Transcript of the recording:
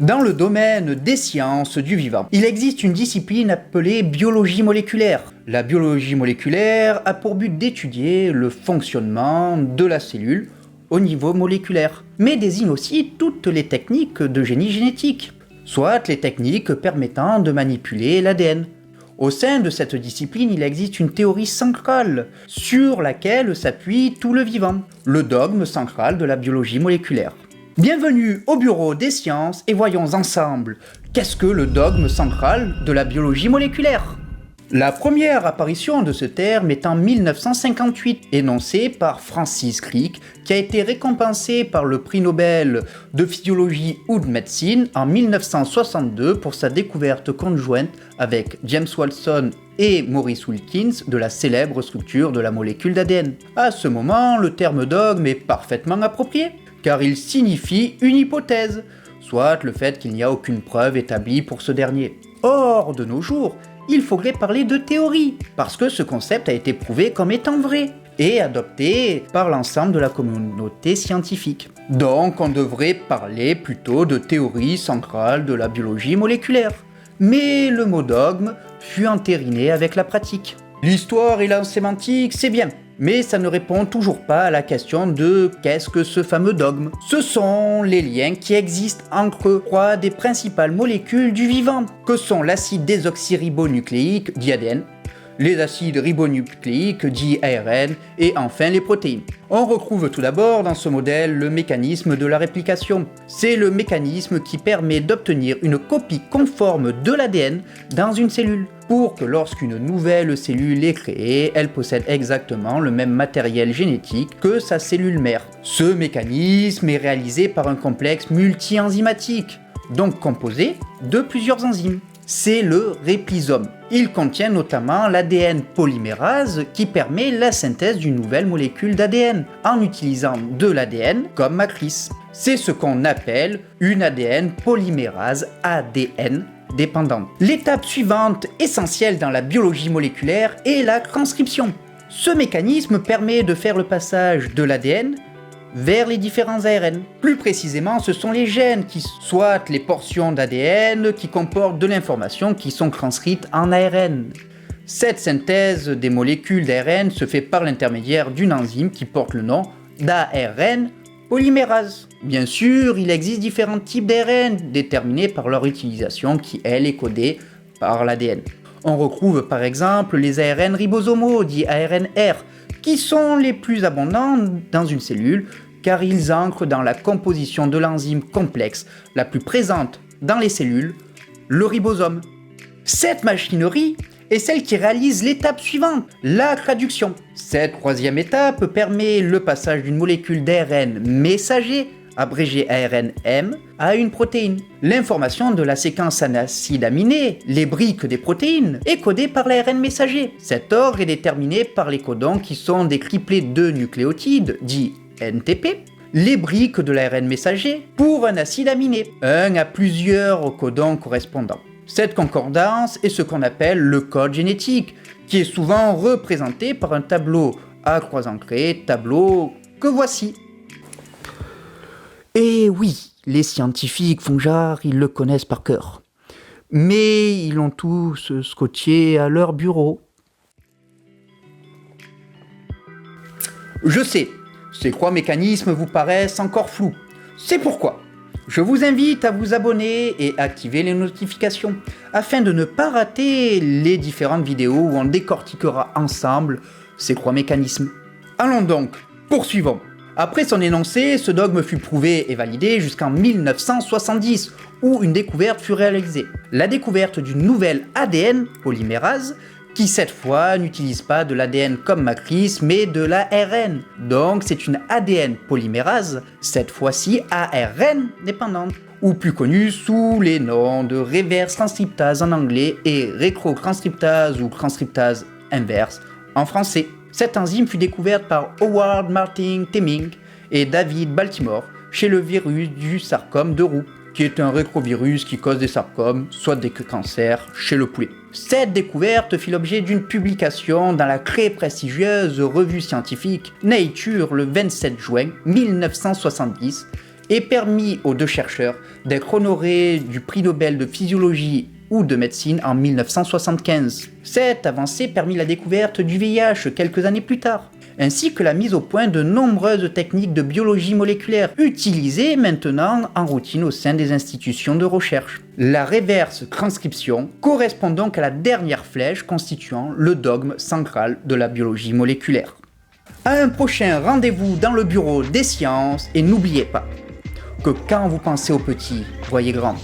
Dans le domaine des sciences du vivant, il existe une discipline appelée biologie moléculaire. La biologie moléculaire a pour but d'étudier le fonctionnement de la cellule au niveau moléculaire, mais désigne aussi toutes les techniques de génie génétique, soit les techniques permettant de manipuler l'ADN. Au sein de cette discipline, il existe une théorie centrale sur laquelle s'appuie tout le vivant, le dogme central de la biologie moléculaire. Bienvenue au Bureau des sciences et voyons ensemble qu'est-ce que le dogme central de la biologie moléculaire. La première apparition de ce terme est en 1958, énoncé par Francis Crick, qui a été récompensé par le prix Nobel de physiologie ou de médecine en 1962 pour sa découverte conjointe avec James Watson et Maurice Wilkins de la célèbre structure de la molécule d'ADN. À ce moment, le terme dogme est parfaitement approprié, car il signifie une hypothèse, soit le fait qu'il n'y a aucune preuve établie pour ce dernier. Or, de nos jours, il faudrait parler de théorie, parce que ce concept a été prouvé comme étant vrai, et adopté par l'ensemble de la communauté scientifique. Donc on devrait parler plutôt de théorie centrale de la biologie moléculaire. Mais le mot dogme fut entériné avec la pratique. L'histoire et la sémantique, c'est bien, mais ça ne répond toujours pas à la question de qu'est-ce que ce fameux dogme. Ce sont les liens qui existent entre trois des principales molécules du vivant, que sont l'acide désoxyribonucléique, dit ADN, les acides ribonucléiques, dit ARN, et enfin les protéines. On retrouve tout d'abord dans ce modèle le mécanisme de la réplication. C'est le mécanisme qui permet d'obtenir une copie conforme de l'ADN dans une cellule, pour que lorsqu'une nouvelle cellule est créée, elle possède exactement le même matériel génétique que sa cellule mère. Ce mécanisme est réalisé par un complexe multi-enzymatique, donc composé de plusieurs enzymes. C'est le réplisome. Il contient notamment l'ADN polymérase qui permet la synthèse d'une nouvelle molécule d'ADN en utilisant de l'ADN comme matrice. C'est ce qu'on appelle une ADN polymérase ADN dépendante. L'étape suivante essentielle dans la biologie moléculaire est la transcription. Ce mécanisme permet de faire le passage de l'ADN vers les différents ARN. Plus précisément, ce sont les gènes qui soit les portions d'ADN qui comportent de l'information qui sont transcrites en ARN. Cette synthèse des molécules d'ARN se fait par l'intermédiaire d'une enzyme qui porte le nom d'ARN polymérase. Bien sûr, il existe différents types d'ARN déterminés par leur utilisation qui, elle, est codée par l'ADN. On retrouve par exemple les ARN ribosomaux, dits ARNR, qui sont les plus abondants dans une cellule car ils ancrent dans la composition de l'enzyme complexe la plus présente dans les cellules, le ribosome. Cette machinerie est celle qui réalise l'étape suivante, la traduction. Cette troisième étape permet le passage d'une molécule d'ARN messager, abrégé ARNM, à une protéine. L'information de la séquence en acides aminés, les briques des protéines, est codée par l'ARN messager. Cet ordre est déterminé par les codons qui sont des triplets de nucléotides, dits NTP, les briques de l'ARN messager pour un acide aminé, un à plusieurs codons correspondants. Cette concordance est ce qu'on appelle le code génétique, qui est souvent représenté par un tableau à croisant créé, tableau que voici. Et oui, les scientifiques font genre, ils le connaissent par cœur. Mais ils l'ont tous scotché à leur bureau. Je sais, ces trois mécanismes vous paraissent encore flous. C'est pourquoi je vous invite à vous abonner et activer les notifications afin de ne pas rater les différentes vidéos où on décortiquera ensemble ces trois mécanismes. Allons donc, poursuivons. Après son énoncé, ce dogme fut prouvé et validé jusqu'en 1970, où une découverte fut réalisée. La découverte d'une nouvelle ADN polymérase, qui cette fois n'utilise pas de l'ADN comme matrice, mais de l'ARN. Donc c'est une ADN polymérase, cette fois-ci ARN dépendante, ou plus connue sous les noms de reverse transcriptase en anglais et rétrotranscriptase ou transcriptase inverse en français. Cette enzyme fut découverte par Howard Martin Teming et David Baltimore chez le virus du sarcome de Roux, qui est un rétrovirus qui cause des sarcomes, soit des cancers, chez le poulet. Cette découverte fit l'objet d'une publication dans la très prestigieuse revue scientifique Nature le 27 juin 1970 et permis aux deux chercheurs d'être honorés du prix Nobel de physiologie ou de médecine en 1975. Cette avancée permit la découverte du VIH quelques années plus tard, ainsi que la mise au point de nombreuses techniques de biologie moléculaire, utilisées maintenant en routine au sein des institutions de recherche. La reverse transcription correspond donc à la dernière flèche constituant le dogme central de la biologie moléculaire. À un prochain rendez-vous dans le bureau des sciences, et n'oubliez pas que quand vous pensez au petit, voyez grand.